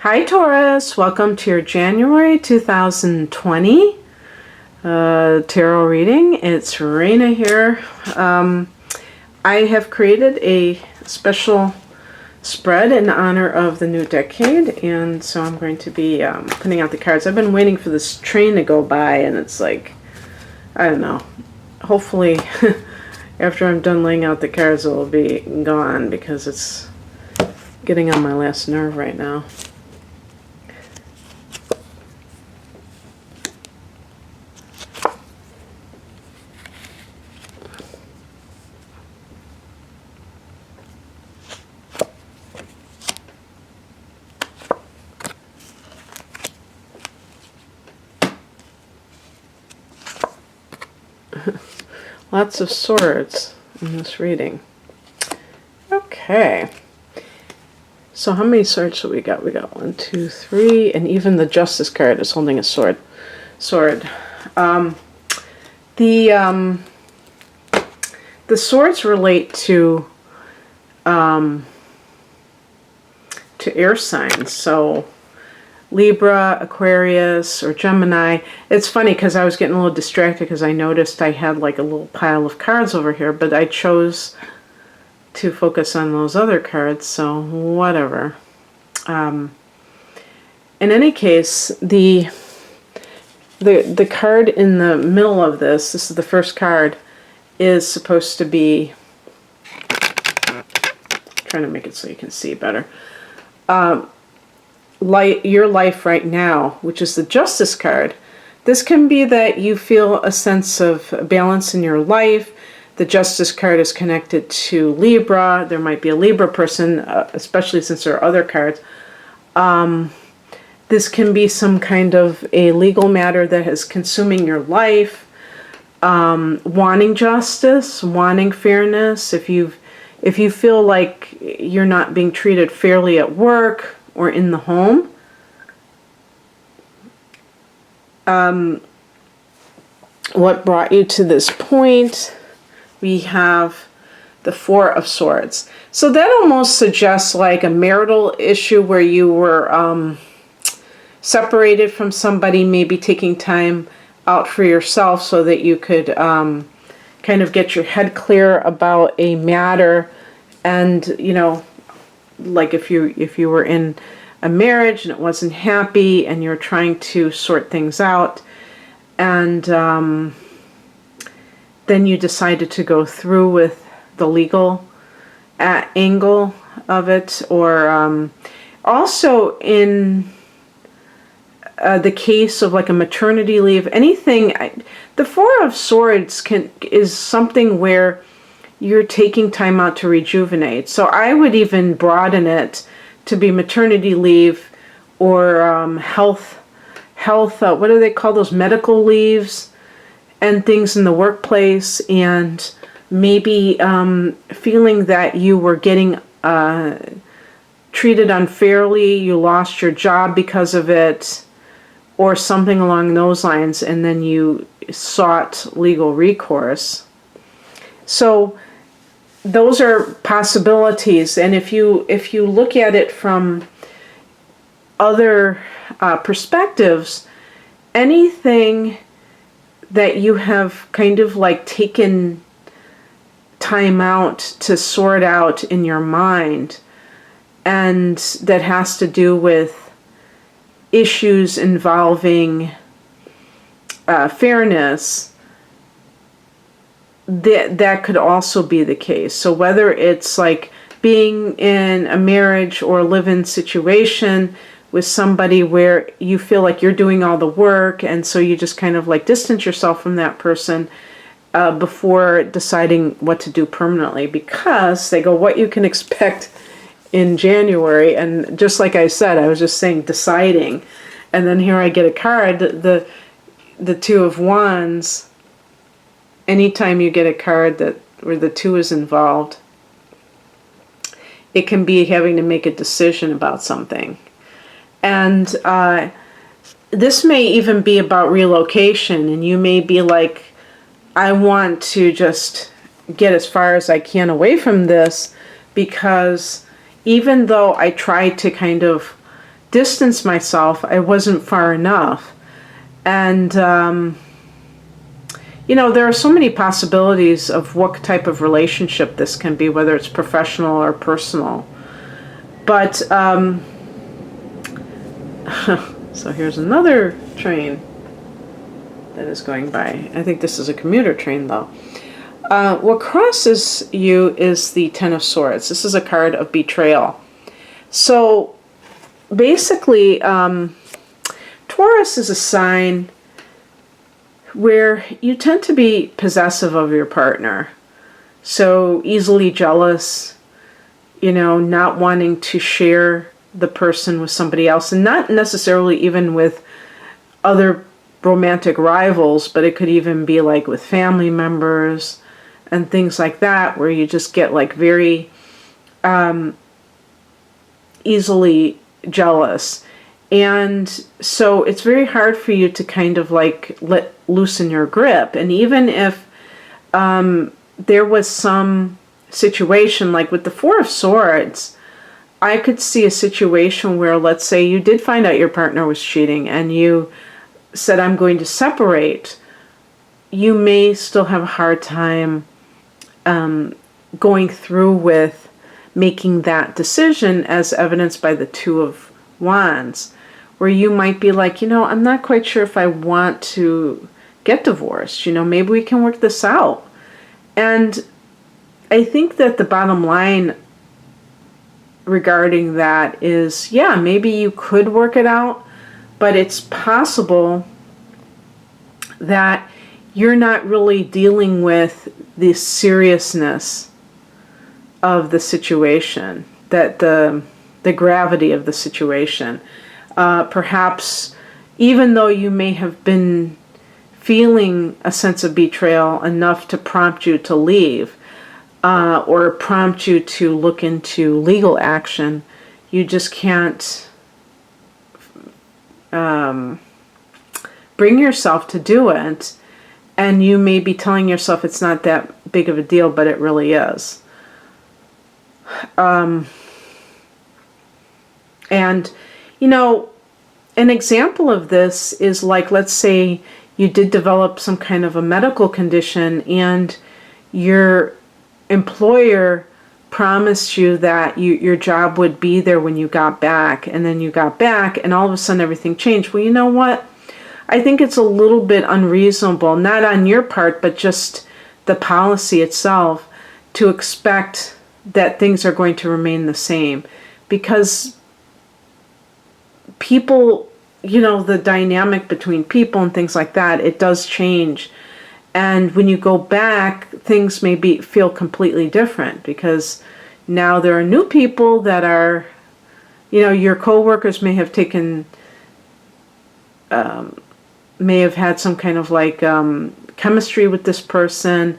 Hi Taurus, welcome to your January 2020 tarot reading. It's Raina here. I have created a special spread in honor of the new decade, and so I'm going to be putting out the cards. I've been waiting for this train to go by, and it's like, I don't know, hopefully after I'm done laying out the cards it will be gone, because it's getting on my last nerve right now. Lots of swords in this reading. Okay. So how many swords do we got? We got 1, 2, 3, and even the Justice card is holding a sword. The swords relate to air signs. So Libra, Aquarius, or Gemini. It's funny because I was getting a little distracted because I noticed I had like a little pile of cards over here, but I chose to focus on those other cards, so whatever. In any case, the card in the middle of this is the first card, is supposed to be, trying to make it so you can see better, your life right now, which is the Justice card. This can be that you feel a sense of balance in your life. The Justice card is connected to Libra. There might be a Libra person, especially since there are other cards. This can be some kind of a legal matter that is consuming your life. Wanting justice, wanting fairness. If you feel like you're not being treated fairly at work or in the home. What brought you to this point? We have the Four of Swords. So that almost suggests like a marital issue where you were separated from somebody, maybe taking time out for yourself so that you could kind of get your head clear about a matter. And, you know, like if you were in a marriage and it wasn't happy and you're trying to sort things out, and then you decided to go through with the legal angle of it. Or also in the case of like a maternity leave, anything, the Four of Swords is something where you're taking time out to rejuvenate. So I would even broaden it to be maternity leave or health, what do they call those, medical leaves and things in the workplace, and maybe feeling that you were getting treated unfairly, you lost your job because of it, or something along those lines, and then you sought legal recourse. So those are possibilities, and if you look at it from other perspectives, anything that you have kind of like taken time out to sort out in your mind, and that has to do with issues involving fairness, that could also be the case. So whether it's like being in a marriage or live-in situation with somebody where you feel like you're doing all the work, and so you just kind of like distance yourself from that person before deciding what to do permanently, because they go, what you can expect in January. And just like I said, I was just saying deciding, and then here I get a card, the Two of Wands. Anytime you get a card where the two is involved, it can be having to make a decision about something. And this may even be about relocation, and you may be like, I want to just get as far as I can away from this, because even though I tried to kind of distanced myself, I wasn't far enough. And, there are so many possibilities of what type of relationship this can be, whether it's professional or personal. But, so here's another train that is going by. I think this is a commuter train, though. What crosses you is the Ten of Swords. This is a card of betrayal. So, basically, Taurus is a sign where you tend to be possessive of your partner. So easily jealous, not wanting to share the person with somebody else, and not necessarily even with other romantic rivals, but it could even be like with family members and things like that, where you just get like very easily jealous. And so it's very hard for you to kind of like let loosen your grip. And even if there was some situation, like with the Four of Swords, I could see a situation where, let's say you did find out your partner was cheating and you said, I'm going to separate. You may still have a hard time going through with making that decision, as evidenced by the Two of Wands, where you might be like, I'm not quite sure if I want to get divorced. Maybe we can work this out. And I think that the bottom line regarding that is, yeah, maybe you could work it out, but it's possible that you're not really dealing with the seriousness of the situation, that the gravity of the situation. Perhaps even though you may have been feeling a sense of betrayal enough to prompt you to leave, or prompt you to look into legal action, you just can't bring yourself to do it. And you may be telling yourself it's not that big of a deal, but it really is. And, an example of this is like, let's say you did develop some kind of a medical condition and your employer promised you that your job would be there when you got back, and then you got back and all of a sudden everything changed. Well, you know what? I think it's a little bit unreasonable, not on your part, but just the policy itself, to expect that things are going to remain the same, because people, the dynamic between people and things like that, it does change. And when you go back, things may feel completely different, because now there are new people that are, your coworkers may have taken, may have had some kind of like chemistry with this person,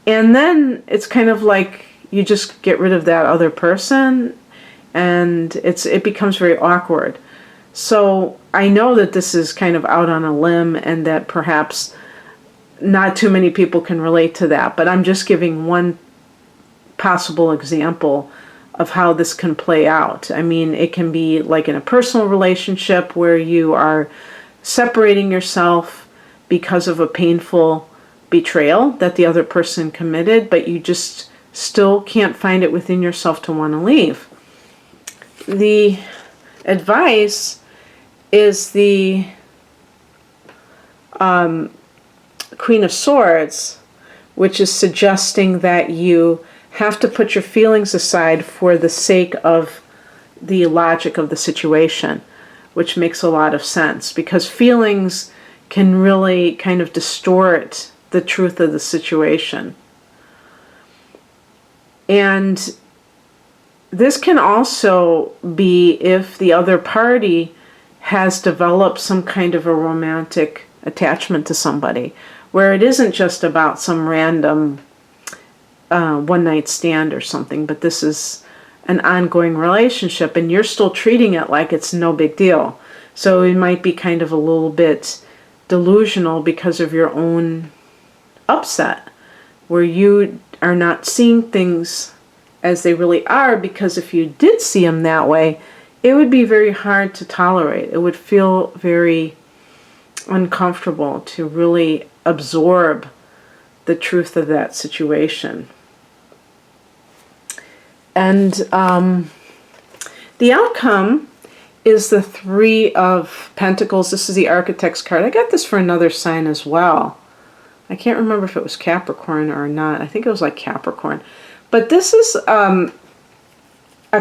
and then it's kind of like you just get rid of that other person, and it becomes very awkward. So I know that this is kind of out on a limb, and that perhaps not too many people can relate to that, but I'm just giving one possible example of how this can play out. I mean, it can be like in a personal relationship where you are separating yourself because of a painful betrayal that the other person committed, but you just still can't find it within yourself to want to leave. The advice is the Queen of Swords, which is suggesting that you have to put your feelings aside for the sake of the logic of the situation, which makes a lot of sense, because feelings can really kind of distort the truth of the situation. And this can also be if the other party has developed some kind of a romantic attachment to somebody, where it isn't just about some random one-night stand or something, but this is an ongoing relationship, and you're still treating it like it's no big deal. So it might be kind of a little bit delusional because of your own upset, where you are not seeing things as they really are, because if you did see them that way, it would be very hard to tolerate. It would feel very uncomfortable to really absorb the truth of that situation. And the outcome is the Three of Pentacles. This is the Architect's card. I got this for another sign as well. I can't remember if it was Capricorn or not. I think it was like Capricorn. But this is a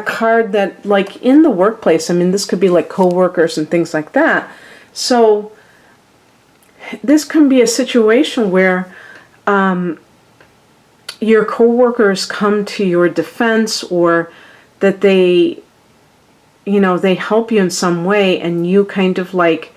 card that, like, in the workplace, I mean, this could be like co-workers and things like that. So this can be a situation where your co-workers come to your defense, or that they, you know, they help you in some way, and you kind of like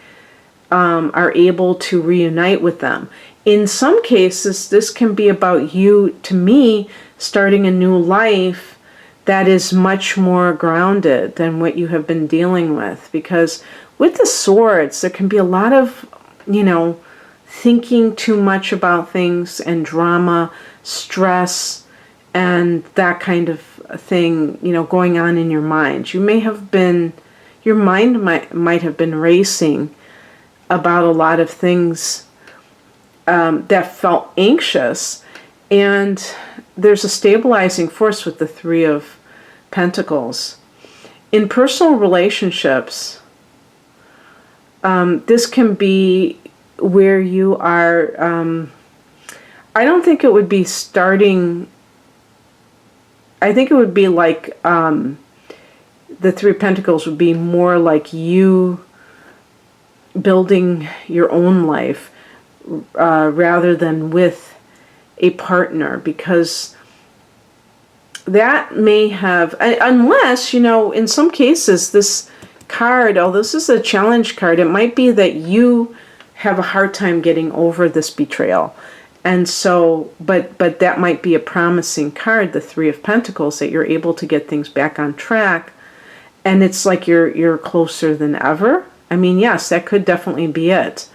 are able to reunite with them. In some cases, this can be about you, to me, starting a new life that is much more grounded than what you have been dealing with. Because with the Swords, there can be a lot of, you know, thinking too much about things and drama, stress, and that kind of thing, you know, going on in your mind. You may have been, your mind might have been racing about a lot of things that felt anxious, and there's a stabilizing force with the Three of Pentacles. In personal relationships, this can be where you are, I don't think it would be starting, I think it would be like, the Three of Pentacles would be more like you building your own life, rather than with a partner, because that may have, unless, you know, in some cases this card, although this is a challenge card, it might be that you have a hard time getting over this betrayal. And so, but that might be a promising card, the Three of Pentacles, that you're able to get things back on track, and it's like you're closer than ever. I mean, yes, that could definitely be it.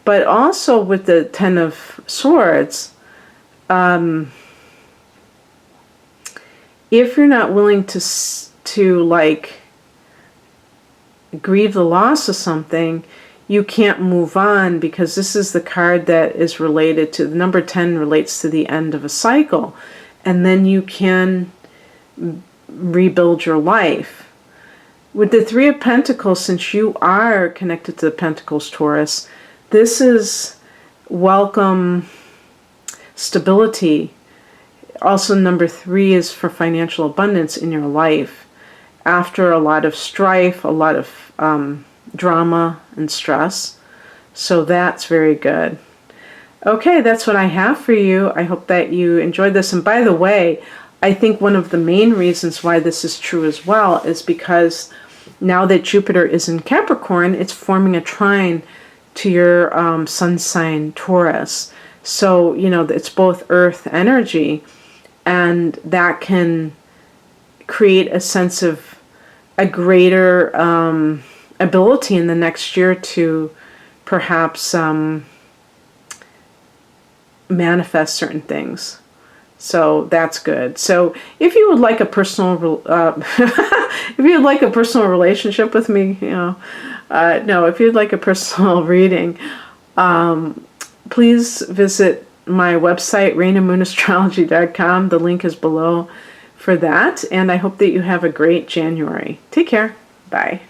But also with the Ten of Swords, if you're not willing to like grieve the loss of something, you can't move on, because this is the card that is related to, the number 10 relates to the end of a cycle, and then you can rebuild your life. With the Three of Pentacles, since you are connected to the Pentacles, Taurus, this is welcome stability. Also, number 3 is for financial abundance in your life. After a lot of strife, a lot of drama and stress. So that's very good. Okay, that's what I have for you. I hope that you enjoyed this. And by the way, I think one of the main reasons why this is true as well is because now that Jupiter is in Capricorn, it's forming a trine to your sun sign Taurus. So, you know, it's both earth energy, and that can create a sense of a greater ability in the next year to perhaps manifest certain things. So that's good. So if you would like a personal, if you would like a personal relationship with me, you know, no, if you'd like a personal reading, please visit my website, rainandmoonastrology.com. The link is below for that. And I hope that you have a great January. Take care. Bye.